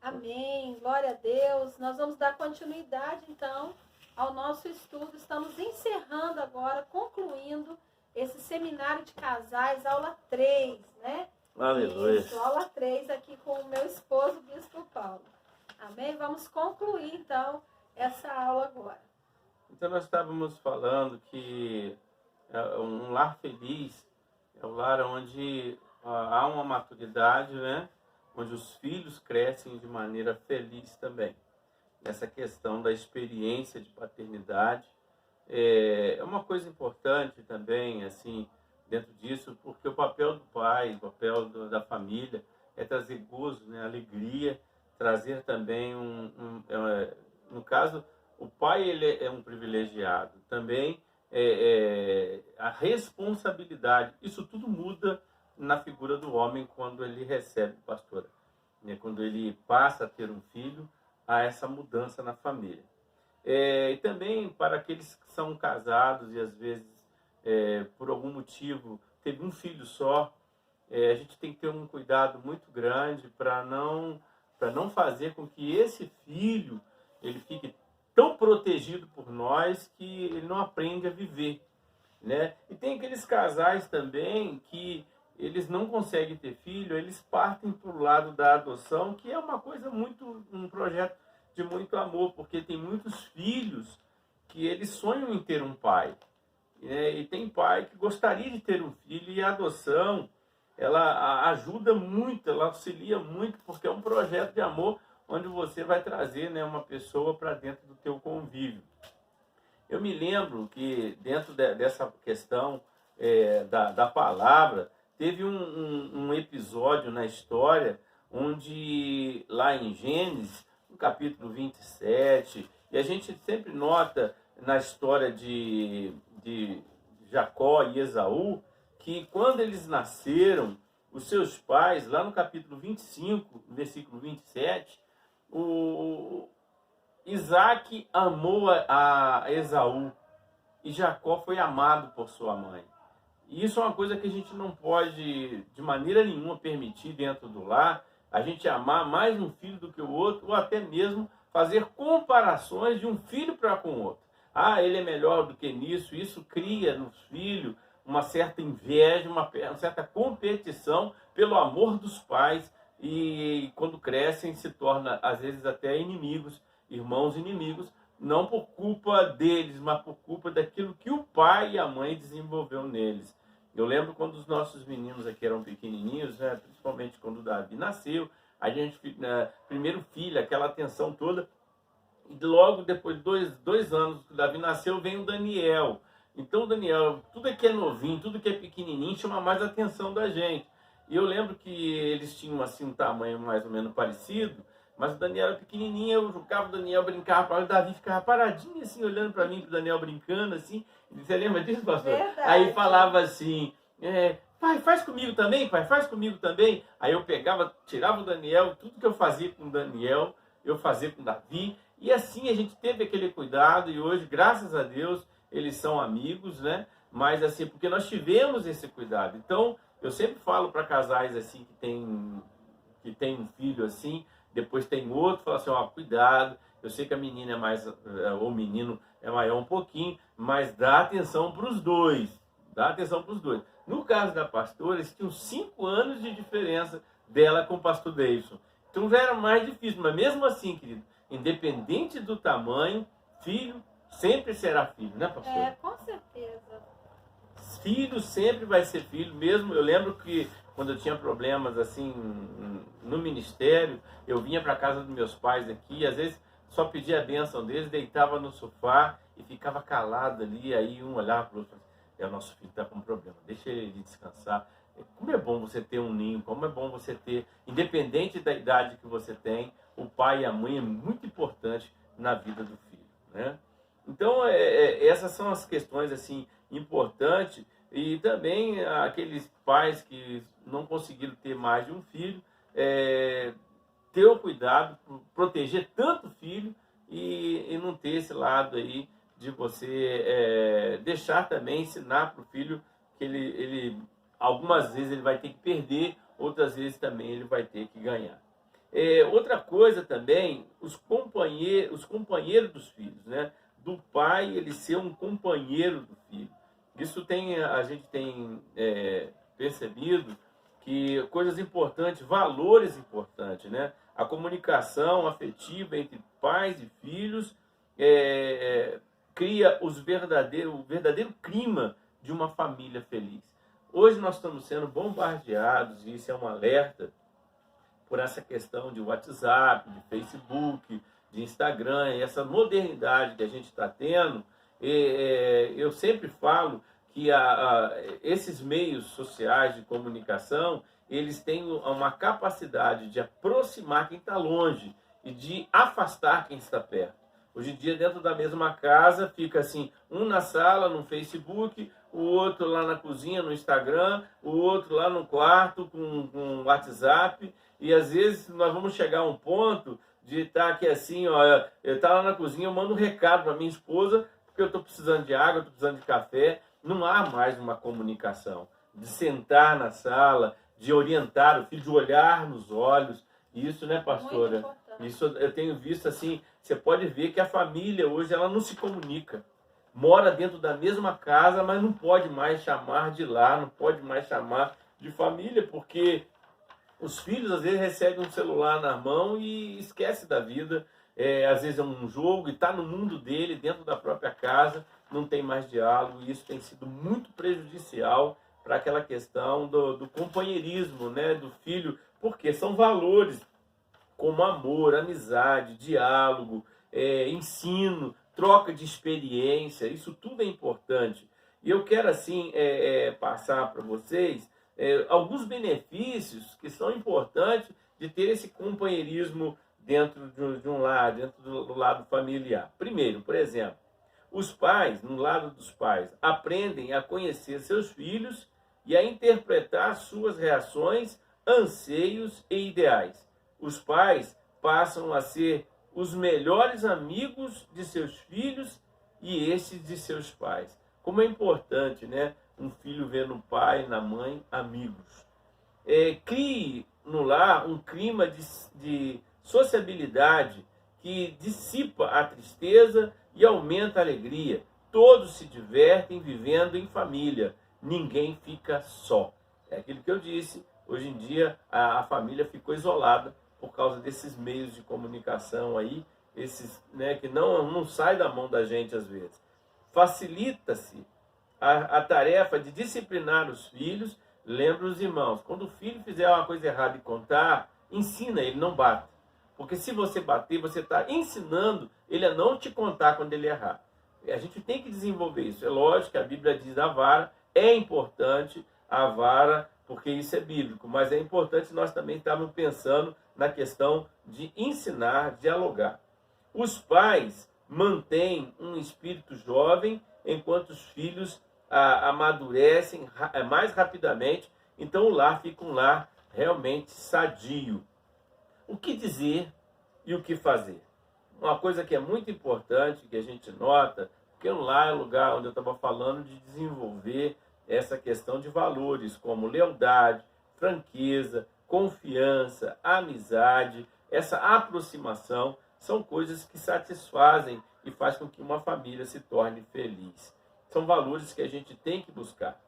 Amém, glória a Deus. Nós vamos dar continuidade, então, ao nosso estudo. Estamos encerrando agora, concluindo esse seminário de casais, aula 3, né? Aleluia. Isso, aula 3 aqui com o meu esposo, Bispo Paulo. Amém? Vamos concluir, então, essa aula agora. Então nós estávamos falando que um lar feliz é o lar onde há uma maturidade, né? Onde os filhos crescem de maneira feliz também. Essa questão da experiência de paternidade é uma coisa importante também, assim, dentro disso, porque o papel do pai, o papel da família é trazer gozo, né? Alegria, trazer também no caso, o pai ele é um privilegiado, também a responsabilidade, isso tudo muda na figura do homem quando ele recebe pastora, né? Quando ele passa a ter um filho, há essa mudança na família. E também para aqueles que são casados e às vezes, por algum motivo, teve um filho só, a gente tem que ter um cuidado muito grande para não fazer com que esse filho ele fique tão protegido por nós que ele não aprende a viver, né? E tem aqueles casais também que eles não conseguem ter filho, eles partem para o lado da adoção, que é uma coisa muito, um projeto de muito amor, porque tem muitos filhos que eles sonham em ter um pai, né? E tem pai que gostaria de ter um filho, e a adoção, ela ajuda muito, ela auxilia muito, porque é um projeto de amor onde você vai trazer, né, uma pessoa para dentro do teu convívio. Eu me lembro que dentro dessa questão da palavra, teve um episódio na história onde, lá em Gênesis, no capítulo 27, e a gente sempre nota na história de Jacó e Esaú, que quando eles nasceram, os seus pais, lá no capítulo 25, versículo 27, o Isaac amou a Esaú e Jacó foi amado por sua mãe. E isso é uma coisa que a gente não pode, de maneira nenhuma, permitir dentro do lar, a gente amar mais um filho do que o outro, ou até mesmo fazer comparações de um filho para com o outro. Ah, ele é melhor do que nisso, isso cria nos filhos uma certa inveja, uma certa competição pelo amor dos pais, e quando crescem se torna, às vezes, até inimigos, irmãos inimigos, não por culpa deles, mas por culpa daquilo que o pai e a mãe desenvolveu neles. Eu lembro quando os nossos meninos aqui eram pequenininhos, né, principalmente quando o Davi nasceu, a gente, primeiro filho, aquela atenção toda, e logo depois de dois anos que o Davi nasceu, vem o Daniel. Então o Daniel, tudo que é novinho, tudo que é pequenininho, chama mais a atenção da gente. E eu lembro que eles tinham assim um tamanho mais ou menos parecido, mas o Daniel era pequenininho, eu jogava o Daniel, brincava para o Davi ficava paradinho assim, olhando para mim, para o Daniel brincando assim. Você lembra disso, pastor? Verdade. Aí falava assim, pai, faz comigo também, pai, faz comigo também. Aí eu pegava, tirava o Daniel, tudo que eu fazia com o Daniel, eu fazia com o Davi. E assim a gente teve aquele cuidado, e hoje, graças a Deus, eles são amigos, né? Mas assim, porque nós tivemos esse cuidado. Então, eu sempre falo para casais assim que tem um filho assim, depois tem outro, fala assim, ó, cuidado, eu sei que a menina é mais, ou o menino é maior um pouquinho, mas dá atenção para os dois, dá atenção para os dois. No caso da pastora, eles tinham 5 anos de diferença dela com o pastor Davidson. Então já era mais difícil, mas mesmo assim, querido, independente do tamanho, filho sempre será filho, né, pastor? Com certeza. Filho sempre vai ser filho, mesmo. Eu lembro que quando eu tinha problemas assim no ministério, eu vinha para casa dos meus pais aqui, às vezes só pedia a bênção deles, deitava no sofá e ficava calado ali, aí um olhava para o outro, o nosso filho está com um problema, deixa ele descansar. Como é bom você ter um ninho, como é bom você ter, independente da idade que você tem, o pai e a mãe é muito importante na vida do filho, né? Então, essas são as questões assim importantes, e também aqueles pais que não conseguiram ter mais de um filho, ter o cuidado, proteger tanto o filho e não ter esse lado aí de você deixar também ensinar para o filho que ele algumas vezes ele vai ter que perder, outras vezes também ele vai ter que ganhar. Outra coisa também, os companheiros dos filhos, né? Do pai ele ser um companheiro do filho. Isso a gente tem percebido que coisas importantes, valores importantes, né? A comunicação afetiva entre pais e filhos cria o verdadeiro clima de uma família feliz. Hoje nós estamos sendo bombardeados, e isso é um alerta, por essa questão de WhatsApp, de Facebook, de Instagram, essa modernidade que a gente está tendo. Eu sempre falo que esses meios sociais de comunicação, eles têm uma capacidade de aproximar quem está longe e de afastar quem está perto. Hoje em dia, dentro da mesma casa, fica assim, um na sala, no Facebook, o outro lá na cozinha, no Instagram, o outro lá no quarto com WhatsApp. E às vezes nós vamos chegar a um ponto de estar aqui assim, ó, eu estou lá na cozinha, eu mando um recado para minha esposa, porque eu estou precisando de água, estou precisando de café. Não há mais uma comunicação, de sentar na sala, de orientar o filho, de olhar nos olhos. Isso, né, pastora? Isso eu tenho visto assim, você pode ver que a família hoje ela não se comunica. Mora dentro da mesma casa, mas não pode mais chamar de lá, não pode mais chamar de família, porque os filhos às vezes recebem um celular na mão e esquece da vida. Às vezes é um jogo e está no mundo dele, dentro da própria casa, não tem mais diálogo, e isso tem sido muito prejudicial para aquela questão do companheirismo, né, do filho, porque são valores como amor, amizade, diálogo, ensino, troca de experiência, isso tudo é importante. E eu quero assim passar para vocês alguns benefícios que são importantes de ter esse companheirismo dentro de um lar, dentro do lado familiar. Primeiro, por exemplo, os pais, no lado dos pais, aprendem a conhecer seus filhos e a interpretar suas reações, anseios e ideais. Os pais passam a ser os melhores amigos de seus filhos e esses de seus pais. Como é importante, né? Um filho ver no pai e na mãe amigos. Crie no lar um clima de sociabilidade que dissipa a tristeza e aumenta a alegria. Todos se divertem vivendo em família. Ninguém fica só. É aquilo que eu disse. Hoje em dia a família ficou isolada por causa desses meios de comunicação aí, esses, né, que não sai da mão da gente às vezes. Facilita-se a tarefa de disciplinar os filhos. Lembra os irmãos, quando o filho fizer uma coisa errada e contar, ensina ele, não bate. Porque se você bater, você está ensinando ele a não te contar quando ele errar. A gente tem que desenvolver isso. É lógico que a Bíblia diz a vara, é importante a vara, porque isso é bíblico, mas é importante nós também estarmos pensando na questão de ensinar, dialogar. Os pais mantêm um espírito jovem, enquanto os filhos amadurecem mais rapidamente, então o lar fica um lar realmente sadio. O que dizer e o que fazer? Uma coisa que é muito importante, que a gente nota, porque o lar é o lugar onde eu estava falando de desenvolver essa questão de valores, como lealdade, franqueza, confiança, amizade, essa aproximação, são coisas que satisfazem e fazem com que uma família se torne feliz. São valores que a gente tem que buscar.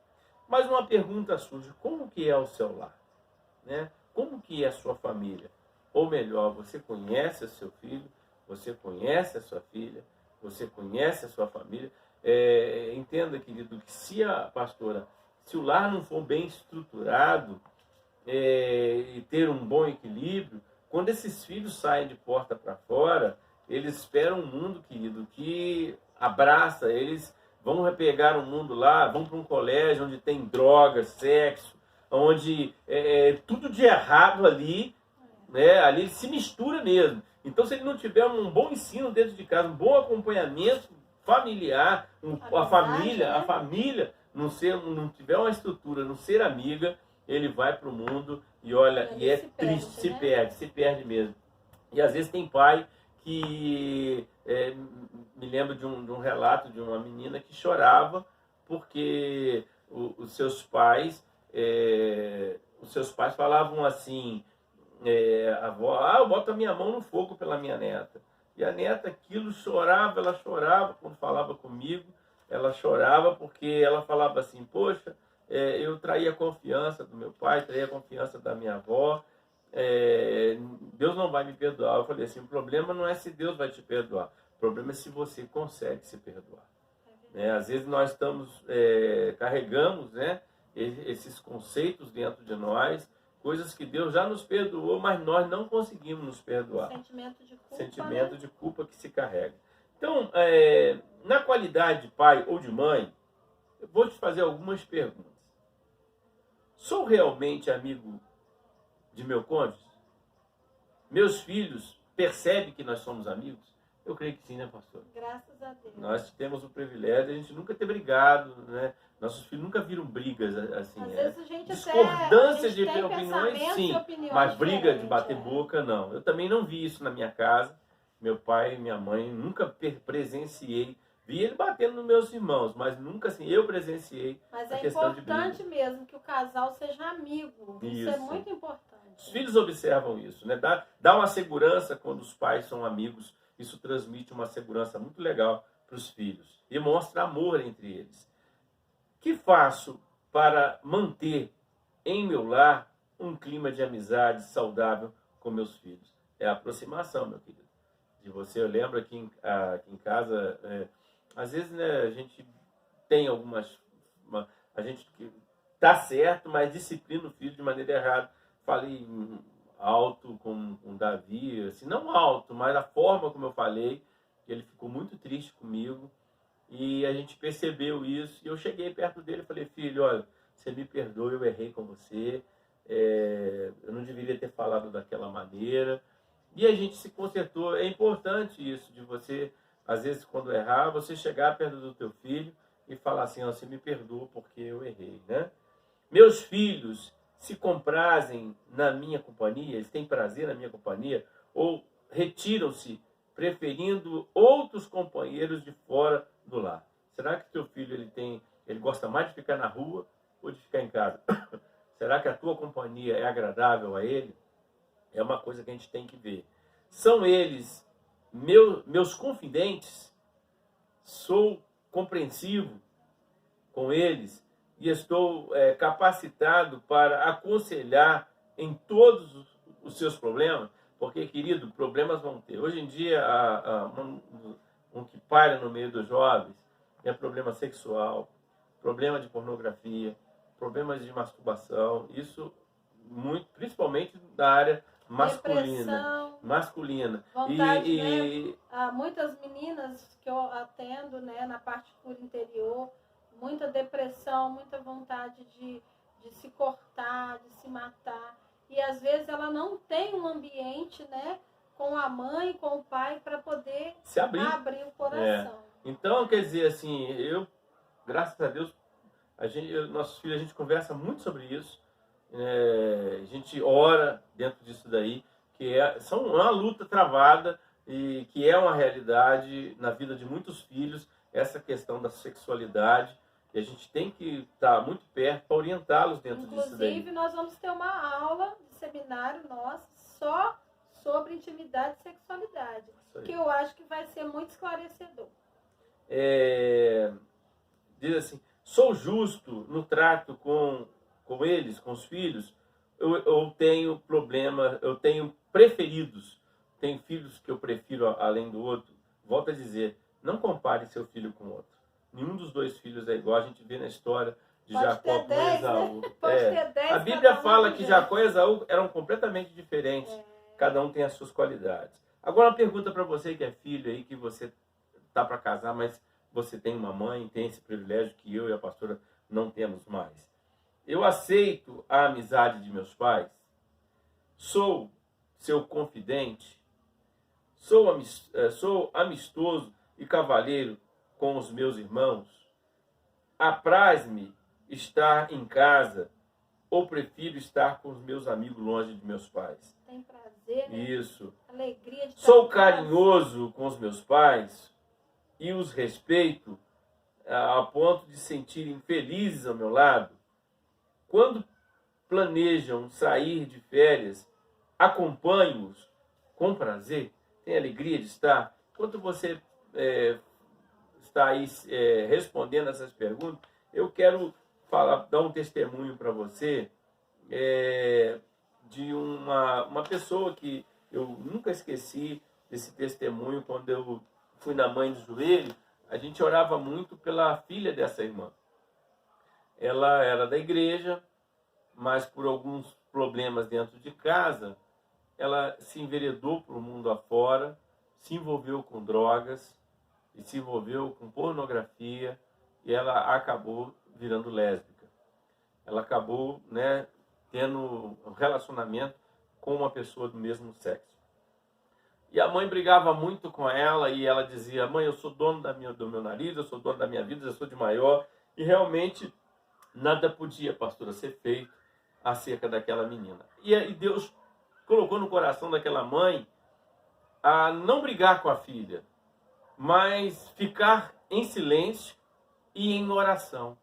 Mas uma pergunta surge, como que é o seu lar? Né? Como que é a sua família? Ou melhor, você conhece o seu filho, você conhece a sua filha, você conhece a sua família. Entenda, querido, que se o lar não for bem estruturado e ter um bom equilíbrio, quando esses filhos saem de porta para fora, eles esperam um mundo, querido, que abraça, eles vão pegar um mundo lá, vão para um colégio onde tem drogas, sexo, onde tudo de errado ali, né, ali se mistura mesmo. Então, se ele não tiver um bom ensino dentro de casa, um bom acompanhamento familiar, a família não tiver uma estrutura, não ser amiga, ele vai para o mundo e olha, e é triste, se perde mesmo. E às vezes tem pai que me lembro de um relato de uma menina que chorava porque os seus pais falavam assim, a avó, eu boto a minha mão no fogo pela minha neta. E a neta, aquilo chorava, ela chorava quando falava comigo, ela chorava porque ela falava assim, poxa, eu traí a confiança do meu pai, traí a confiança da minha avó, Deus não vai me perdoar. Eu falei assim, o problema não é se Deus vai te perdoar, o problema é se você consegue se perdoar. Às vezes nós carregamos, né, esses conceitos dentro de nós, coisas que Deus já nos perdoou, mas nós não conseguimos nos perdoar. Sentimento de culpa, sentimento de culpa que se carrega. Então, na qualidade de pai ou de mãe, eu vou te fazer algumas perguntas. Sou realmente amigo de meu cônjuge? Meus filhos percebem que nós somos amigos? Eu creio que sim, né, pastor? Graças a Deus. Nós temos o privilégio de a gente nunca ter brigado, né? Nossos filhos nunca viram brigas assim. Às vezes a gente discordâncias até, de opiniões, sim, opiniões mas briga de bater diferentes, boca, não. Eu também não vi isso na minha casa. Meu pai e minha mãe, nunca presenciei. Vi ele batendo nos meus irmãos, mas nunca assim, eu presenciei Mas a é questão de briga. importante mesmo que o casal seja amigo. Isso é muito importante. Os filhos observam isso, né? Dá uma segurança quando os pais são amigos. Isso transmite uma segurança muito legal para os filhos. E mostra amor entre eles. O que faço para manter em meu lar um clima de amizade saudável com meus filhos? É a aproximação, meu querido. De você, eu lembro aqui em casa, às vezes, né, a gente tem a gente que tá certo, mas disciplina o filho de maneira errada. Falei alto com Davi, assim, não alto, mas a forma como eu falei, ele ficou muito triste comigo e a gente percebeu isso. E eu cheguei perto dele e falei, filho, olha, você me perdoa, eu errei com você, eu não deveria ter falado daquela maneira. E a gente se consertou. É importante isso, de você, às vezes, quando errar, você chegar perto do teu filho e falar assim, você me perdoa porque eu errei, né? Meus filhos se comprazem na minha companhia, eles têm prazer na minha companhia, ou retiram-se, preferindo outros companheiros de fora do lar. Será que teu filho ele gosta mais de ficar na rua ou de ficar em casa? Será que a tua companhia é agradável a ele? É uma coisa que a gente tem que ver. São eles meus confidentes? Sou compreensivo com eles? E estou capacitado para aconselhar em todos os seus problemas? Porque, querido, problemas vão ter. Hoje em dia, um que paira no meio dos jovens é problema sexual, problema de pornografia, problemas de masturbação, isso muito, principalmente da área masculina. Vontade, né? Muitas meninas que eu atendo, né, na parte por interior, muita depressão, muita vontade de se cortar, de se matar. E às vezes ela não tem um ambiente, né, com a mãe, com o pai, para poder se abrir o coração. Então, quer dizer, assim, graças a Deus, nossos filhos, a gente conversa muito sobre isso. A gente ora dentro disso daí, que é uma luta travada e que é uma realidade na vida de muitos filhos, essa questão da sexualidade. E a gente tem que estar muito perto para orientá-los dentro disso daí. Inclusive, nós vamos ter uma aula de seminário nosso só sobre intimidade e sexualidade, que eu acho que vai ser muito esclarecedor. Diz assim, sou justo no trato com eles, com os filhos, eu tenho problema, eu tenho preferidos, tenho filhos que eu prefiro além do outro. Volto a dizer, não compare seu filho com o outro. Nenhum dos dois filhos é igual. A gente vê na história de Jacó com Esaú. A Bíblia fala que Jacó e Esaú eram completamente diferentes. Cada um tem as suas qualidades. Agora uma pergunta para você que é filho aí, que você está para casar, mas você tem uma mãe, tem esse privilégio que eu e a pastora não temos mais. Eu aceito a amizade de meus pais? Sou seu confidente? Sou amistoso e cavalheiro com os meus irmãos? Apraz-me estar em casa ou prefiro estar com os meus amigos longe de meus pais? Tem prazer, né? Isso. Alegria de Sou carinhoso com os meus pais e os respeito a ponto de sentirem felizes ao meu lado? Quando planejam sair de férias, acompanho-os com prazer, tenho alegria de estar. Enquanto você está aí respondendo essas perguntas, eu quero dar um testemunho para você de uma pessoa que eu nunca esqueci desse testemunho. Quando eu fui na Mãe do Joelho, a gente orava muito pela filha dessa irmã. Ela era da igreja, mas por alguns problemas dentro de casa, ela se enveredou para o mundo afora, se envolveu com drogas, e se envolveu com pornografia, e ela acabou virando lésbica. Ela acabou, tendo um relacionamento com uma pessoa do mesmo sexo. E a mãe brigava muito com ela, e ela dizia: mãe, eu sou dono do meu nariz, eu sou dono da minha vida, eu sou de maior. E realmente nada podia, pastora, ser feito acerca daquela menina. E Deus colocou no coração daquela mãe a não brigar com a filha, mas ficar em silêncio e em oração.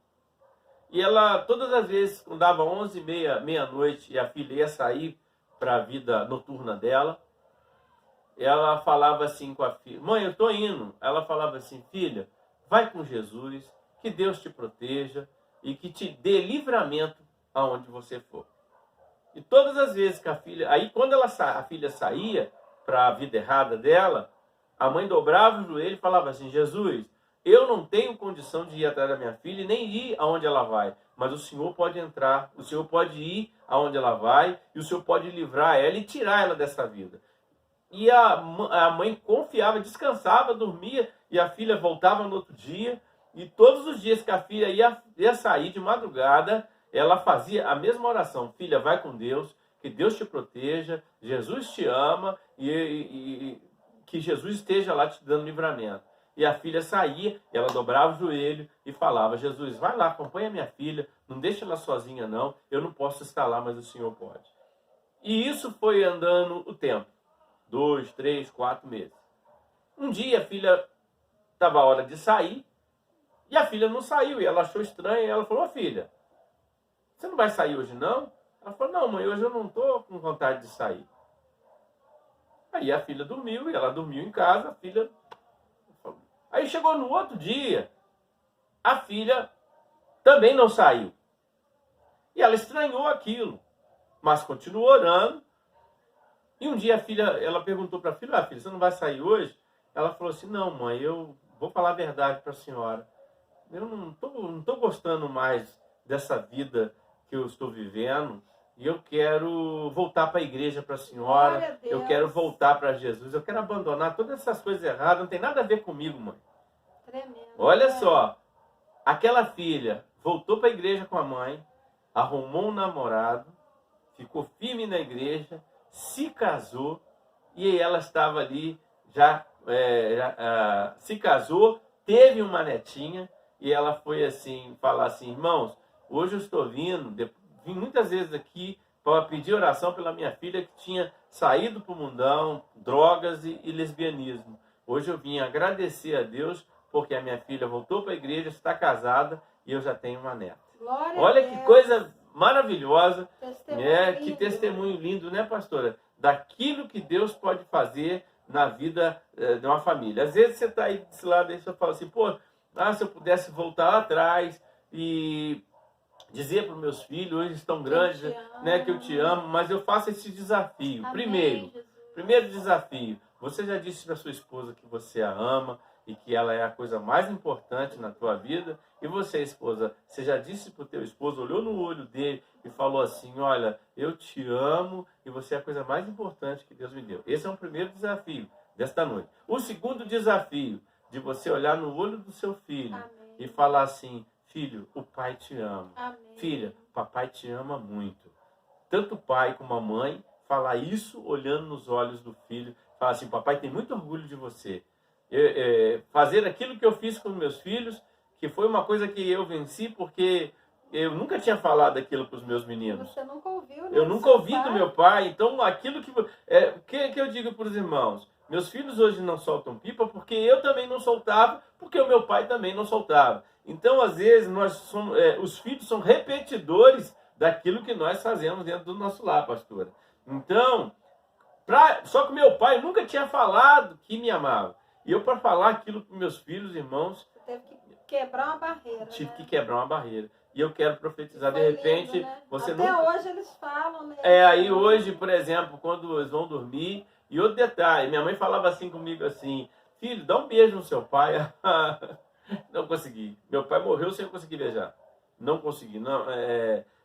E ela, todas as vezes, quando dava 11h30, meia-noite, e a filha ia sair para a vida noturna dela, ela falava assim com a filha: mãe, eu estou indo. Ela falava assim: filha, vai com Jesus, que Deus te proteja e que te dê livramento aonde você for. E todas as vezes que a filha... Aí quando a filha saía para a vida errada dela, a mãe dobrava o joelho e falava assim: Jesus, eu não tenho condição de ir atrás da minha filha e nem ir aonde ela vai, mas o Senhor pode entrar, o Senhor pode ir aonde ela vai, e o Senhor pode livrar ela e tirar ela dessa vida. E a mãe confiava, descansava, dormia, e a filha voltava no outro dia. E todos os dias que a filha ia sair de madrugada, ela fazia a mesma oração: filha, vai com Deus, que Deus te proteja, Jesus te ama, e que Jesus esteja lá te dando livramento. E a filha saía, ela dobrava o joelho e falava: Jesus, vai lá, acompanha minha filha, não deixa ela sozinha não, eu não posso estar lá, mas o Senhor pode. E isso foi andando o tempo. 2, 3, 4 meses. Um dia a filha estava a hora de sair, e a filha não saiu, e ela achou estranho, e ela falou: filha, você não vai sair hoje não? Ela falou: não, mãe, hoje eu não estou com vontade de sair. Aí a filha dormiu, e ela dormiu em casa, a filha... Aí chegou no outro dia, a filha também não saiu. E ela estranhou aquilo, mas continuou orando. E um dia a filha, ela perguntou para a filha: filha, você não vai sair hoje? Ela falou assim: não, mãe, eu vou falar a verdade para a senhora. Eu não tô gostando mais dessa vida que eu estou vivendo. E eu quero voltar para a igreja para a senhora. Eu quero voltar para Jesus. Eu quero abandonar todas essas coisas erradas. Não tem nada a ver comigo, mãe. Tremendo. Olha só. Aquela filha voltou para a igreja com a mãe, arrumou um namorado, ficou firme na igreja, se casou, e ela estava ali, se casou, teve uma netinha, e ela foi assim, falar assim: irmãos, hoje eu estou vim muitas vezes aqui para pedir oração pela minha filha que tinha saído para o mundão, drogas e lesbianismo. Hoje eu vim agradecer a Deus porque a minha filha voltou para a igreja, está casada e eu já tenho uma neta. Glória Olha a Deus. Que coisa maravilhosa, Testemunho que lindo. testemunho lindo, né, pastora? Daquilo que Deus pode fazer na vida de uma família. Às vezes você está aí desse lado e você fala assim: pô, se eu pudesse voltar lá atrás e dizer para os meus filhos, hoje estão grandes, que eu te amo, mas eu faço esse desafio. Amém, Primeiro desafio: você já disse para sua esposa que você a ama e que ela é a coisa mais importante na tua vida? E você, esposa, você já disse para o teu esposo, olhou no olho dele e falou assim: olha, eu te amo e você é a coisa mais importante que Deus me deu? Esse é o primeiro desafio desta noite. O segundo desafio, de você olhar no olho do seu filho, amém, e falar assim: filho, o pai te ama. Amém. Filha, papai te ama muito. Tanto o pai como a mãe falar isso olhando nos olhos do filho. Falar assim: papai tem muito orgulho de você. Fazer aquilo que eu fiz com meus filhos, que foi uma coisa que eu venci, porque eu nunca tinha falado aquilo para os meus meninos. Você nunca ouviu, né? Eu nunca ouvi do meu pai. Então, aquilo que eu digo para os irmãos: meus filhos hoje não soltam pipa porque eu também não soltava, porque o meu pai também não soltava. Então, às vezes, os filhos são repetidores daquilo que nós fazemos dentro do nosso lar, pastora. Então, Só que meu pai nunca tinha falado que me amava. E eu, para falar aquilo para meus filhos, irmãos, Você teve que quebrar uma barreira, tive né? que quebrar uma barreira. E eu quero profetizar, de Foi repente, lindo, né? você Até nunca... hoje eles falam, né? Aí hoje, por exemplo, quando eles vão dormir, e outro detalhe, minha mãe falava assim comigo assim, filho, dá um beijo no seu pai. Não consegui. Meu pai morreu sem eu conseguir beijar. Não consegui. Não,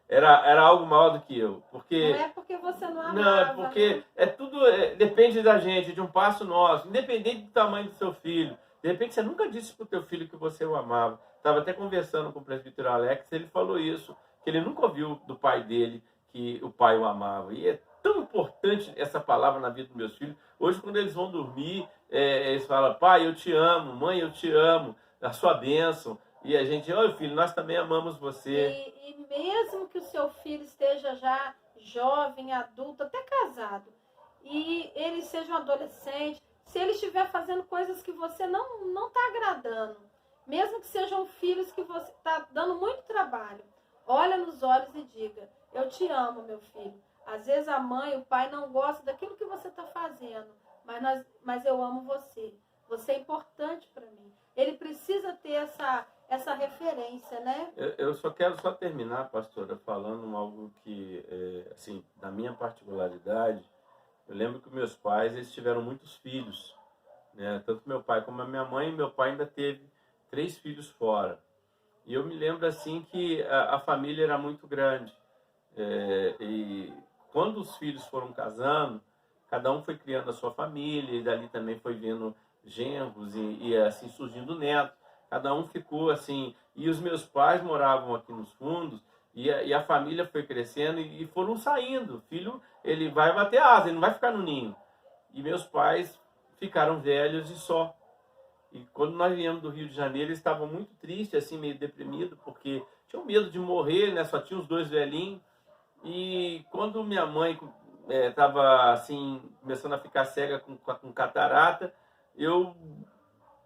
era algo maior do que eu. Porque... Não é porque você não amava, Não, é porque né? tudo depende da gente, de um passo nosso, independente do tamanho do seu filho. De repente você nunca disse para o teu filho que você o amava. Estava até conversando com o presbítero Alex, ele falou isso, que ele nunca ouviu do pai dele que o pai o amava. E é tão importante essa palavra na vida dos meus filhos. Hoje, quando eles vão dormir, eles falam, pai, eu te amo, mãe, eu te amo, a sua bênção. E a gente, olha, filho, nós também amamos você. E mesmo que o seu filho esteja já jovem, adulto, até casado, e ele seja um adolescente, se ele estiver fazendo coisas que você não está agradando, mesmo que sejam filhos que você está dando muito trabalho, olha nos olhos e diga, eu te amo, meu filho. Às vezes a mãe, o pai não gosta daquilo que você está fazendo, mas eu amo você. Você é importante para mim. Ele precisa ter essa referência, né? Eu só quero terminar, pastora, falando algo que, assim, da minha particularidade. Eu lembro que meus pais, eles tiveram muitos filhos, né? Tanto meu pai como a minha mãe. Meu pai ainda teve 3 filhos fora. E eu me lembro, assim, que a família era muito grande. E quando os filhos foram casando, cada um foi criando a sua família, e dali também foi vendo genros e assim surgindo netos. Cada um ficou assim, e os meus pais moravam aqui nos fundos, e a família foi crescendo e foram saindo. O filho, ele vai bater asa, ele não vai ficar no ninho. E meus pais ficaram velhos e só. E quando nós viemos do Rio de Janeiro, eles estavam muito tristes, assim, meio deprimidos, porque tinham medo de morrer, né? Só tinha os 2 velhinhos. E quando minha mãe estava assim, começando a ficar cega com catarata, eu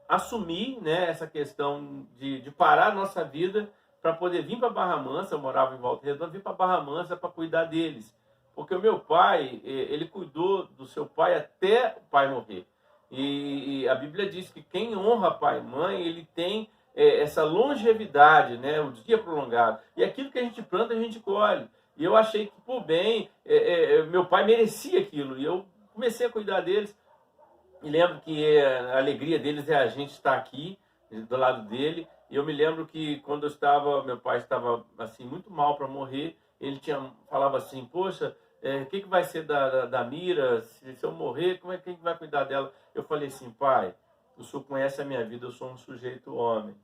assumi, né, essa questão de parar a nossa vida para poder vir para Barra Mansa. Eu morava em Volta Redonda, vim para Barra Mansa para cuidar deles. Porque o meu pai, ele cuidou do seu pai até o pai morrer. E a Bíblia diz que quem honra pai e mãe, ele tem essa longevidade, né, o dia prolongado. E aquilo que a gente planta, a gente colhe. E eu achei que, por bem, meu pai merecia aquilo. E eu comecei a cuidar deles. E lembro que a alegria deles é a gente estar aqui, do lado dele. E eu me lembro que quando meu pai estava assim muito mal para morrer, ele falava assim, poxa, o que vai ser da Mira? Se eu morrer, quem vai cuidar dela? Eu falei assim, pai, o senhor conhece a minha vida, eu sou um sujeito homem.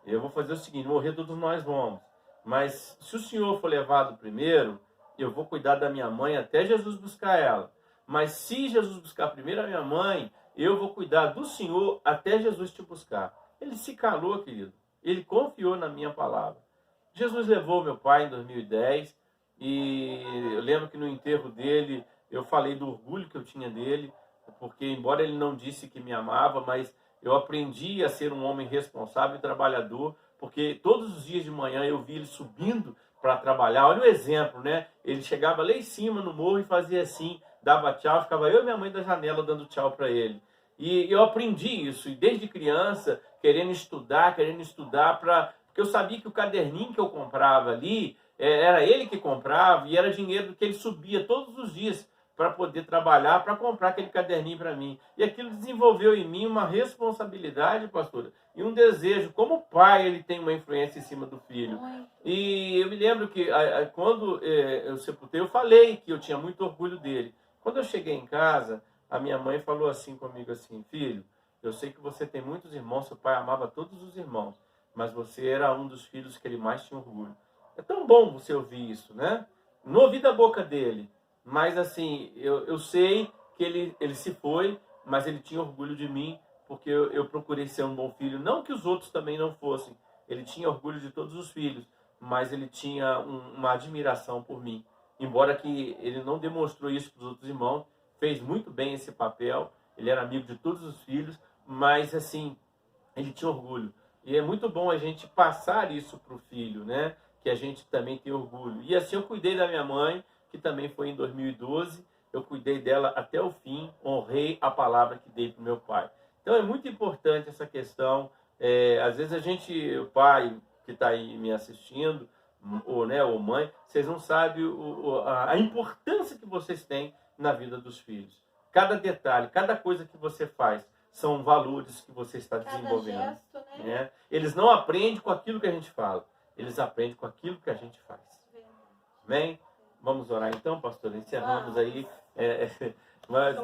Eu vou fazer o seguinte, morrer todos nós vamos. Mas se o senhor for levado primeiro, eu vou cuidar da minha mãe até Jesus buscar ela. Mas se Jesus buscar primeiro a minha mãe, eu vou cuidar do senhor até Jesus te buscar. Ele se calou, querido. Ele confiou na minha palavra. Jesus levou meu pai em 2010 e eu lembro que no enterro dele eu falei do orgulho que eu tinha dele, porque embora ele não disse que me amava, mas eu aprendi a ser um homem responsável e trabalhador, porque todos os dias de manhã eu vi ele subindo para trabalhar. Olha o exemplo, né? Ele chegava lá em cima no morro e fazia assim, dava tchau, ficava eu e minha mãe da janela dando tchau para ele. E eu aprendi isso, e desde criança, querendo estudar, porque eu sabia que o caderninho que eu comprava ali, era ele que comprava, e era dinheiro que ele subia todos os dias para poder trabalhar, para comprar aquele caderninho para mim. E aquilo desenvolveu em mim uma responsabilidade, pastora, e um desejo. Como pai, ele tem uma influência em cima do filho. E eu me lembro que quando eu sepultei, eu falei que eu tinha muito orgulho dele. Quando eu cheguei em casa, a minha mãe falou assim comigo, assim, filho, eu sei que você tem muitos irmãos, seu pai amava todos os irmãos, mas você era um dos filhos que ele mais tinha orgulho. É tão bom você ouvir isso, né? Não ouvi da boca dele, mas assim, eu sei que ele se foi, mas ele tinha orgulho de mim, porque eu procurei ser um bom filho. Não que os outros também não fossem. Ele tinha orgulho de todos os filhos, mas ele tinha uma admiração por mim. Embora que ele não demonstrou isso para os outros irmãos, fez muito bem esse papel, ele era amigo de todos os filhos, mas assim, ele tinha orgulho. E é muito bom a gente passar isso para o filho, né? Que a gente também tem orgulho. E assim eu cuidei da minha mãe, que também foi em 2012. eu cuidei dela até o fim, honrei a palavra que dei para o meu pai. Então é muito importante essa questão. Às vezes o pai que está aí me assistindo, ou mãe, vocês não sabem a importância que vocês têm na vida dos filhos. Cada detalhe, cada coisa que você faz, são valores que você está desenvolvendo. Gesto, né? Eles não aprendem com aquilo que a gente fala, eles aprendem com aquilo que a gente faz. Amém? Vamos orar então, pastor? Encerramos aí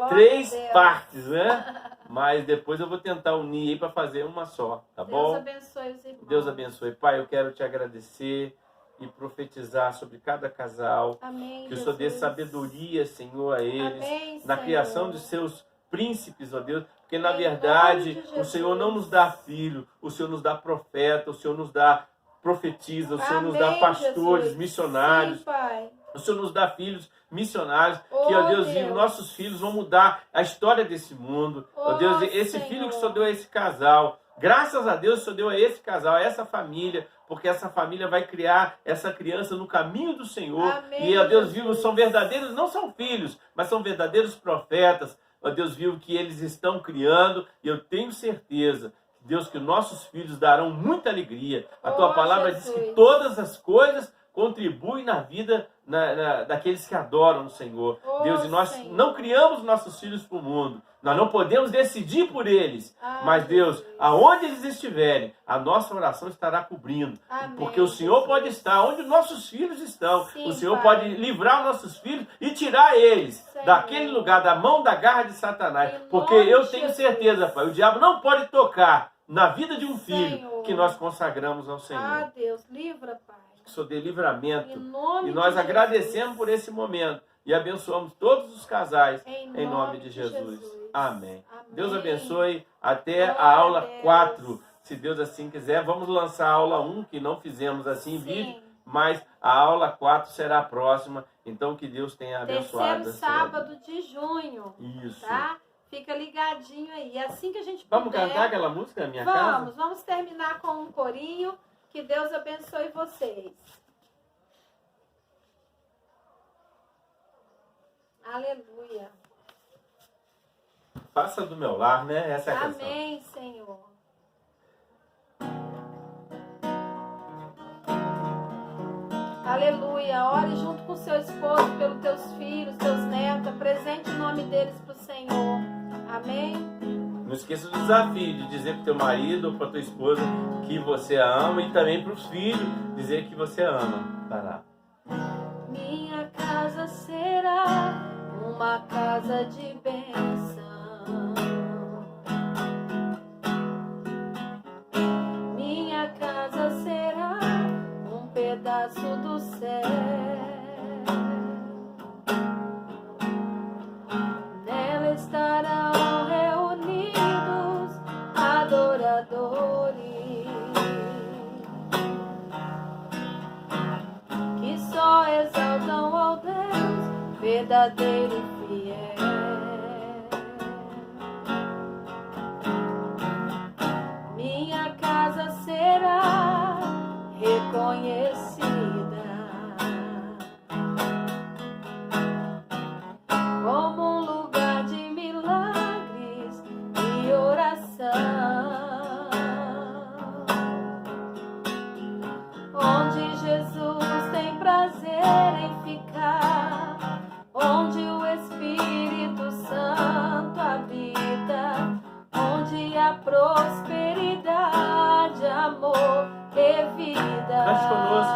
3 partes, né? Mas depois eu vou tentar unir aí para fazer uma só, tá bom? Deus abençoe os irmãos. Deus abençoe. Pai, eu quero te agradecer e profetizar sobre cada casal. Amém, que o Senhor dê sabedoria, Senhor, a eles. Amém, na Senhor. Criação de seus príncipes, ó Deus. Porque, na Em verdade, nome de o Senhor Jesus. não nos dá filho, o Senhor nos dá profeta, o Senhor nos dá profetiza, o Senhor nos dá Amém, pastores, Jesus. missionários. Sim, Pai. O Senhor nos dá filhos missionários, Oh, que, ó Deus, Deus. os nossos filhos vão mudar a história desse mundo. Ó Deus, esse Senhor. filho que o Senhor deu a esse casal, graças a Deus o Senhor deu a esse casal, a essa família, porque essa família vai criar essa criança no caminho do Senhor. Amém, E, ó Deus, Jesus. vivo, são verdadeiros, não são filhos, mas são verdadeiros profetas. Ó Deus, vivo que eles estão criando, e eu tenho certeza, Deus, que nossos filhos darão muita alegria. A tua Oh, palavra Jesus. diz que todas as coisas contribuem na vida daqueles que adoram o Senhor. Oh, Deus, e nós Senhor. não criamos nossos filhos para o mundo. Nós não podemos decidir por eles. Mas, Deus, Jesus. aonde eles estiverem, a nossa oração estará cobrindo. Amém, Porque o Senhor Jesus. pode estar onde nossos filhos estão. Sim, o Senhor Pai. pode livrar os nossos filhos e tirar eles Senhor. daquele lugar, da mão da garra de Satanás. Em Porque nome eu de tenho Jesus. certeza, Pai, o diabo não pode tocar na vida de um filho Senhor. que nós consagramos ao Senhor. Ah, Deus, livra, Pai. Que o Senhor dê livramento. Em nome E nós de agradecemos Jesus. por esse momento e abençoamos todos os casais Em nome de Jesus. Amém. Amém. Deus abençoe até Glória a a aula Deus. 4, se Deus assim quiser. Vamos lançar a aula 1, que não fizemos assim em Sim. vídeo, mas a aula 4 será a próxima. Então que Deus tenha abençoado. Terceiro a sua sábado de junho, vida. Isso. tá? Fica ligadinho aí. É assim que a gente Vamos puder. cantar aquela música na minha casa? Vamos terminar com um corinho. Que Deus abençoe vocês. Aleluia. Faça do meu lar, né? Essa é a canção. Amém, Senhor. Aleluia. Ore junto com seu esposo, pelos teus filhos, teus netos. Apresente o nome deles para o Senhor. Amém? Não esqueça do desafio de dizer para teu marido ou para tua esposa que você a ama e também para os filhos dizer que você ama. Vai lá. Minha casa será uma casa de bênção. Minha casa será um pedaço do céu. Nela estarão reunidos adoradores que só exaltam ao Deus verdadeiro e fiel. Minha casa será reconhecida como um lugar de milagres e oração, onde Jesus tem prazer em ficar, onde o Espírito Santo habita, onde há prosperidade, amor e vida. Cante conosco.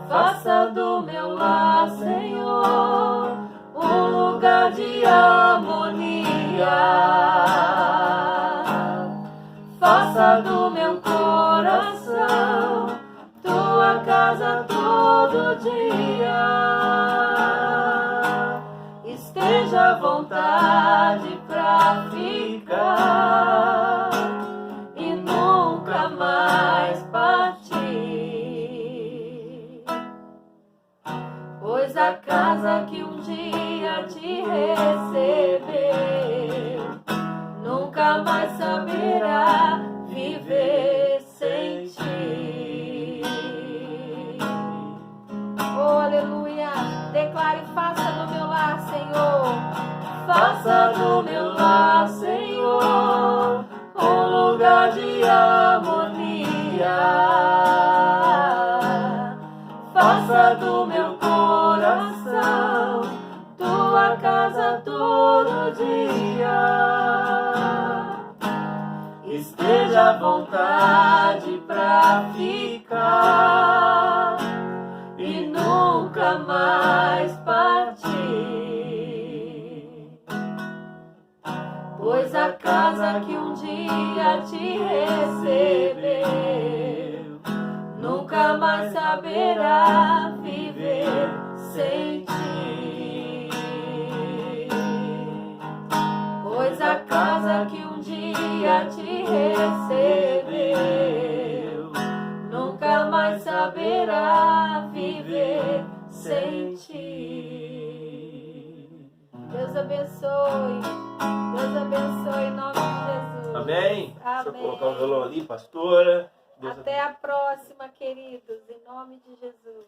Faça do meu lar, Senhor, um lugar de harmonia. Faça do meu coração tua casa todo dia. Esteja à vontade pra ficar e nunca mais partir. Pois a casa que um dia te recebeu nunca mais saberá viver sem ti. Oh, aleluia! Declare, faça casa todo dia. Esteja à vontade pra ficar e nunca mais partir. Pois a casa que um dia te recebeu nunca mais saberá viver sem ti. Pois a casa que um dia te recebeu nunca mais saberá viver sem ti. Deus abençoe. Deus abençoe em nome de Jesus. Amém? Deixa eu Amém. colocar o violão ali, pastora. Deus Até a próxima, queridos, em nome de Jesus.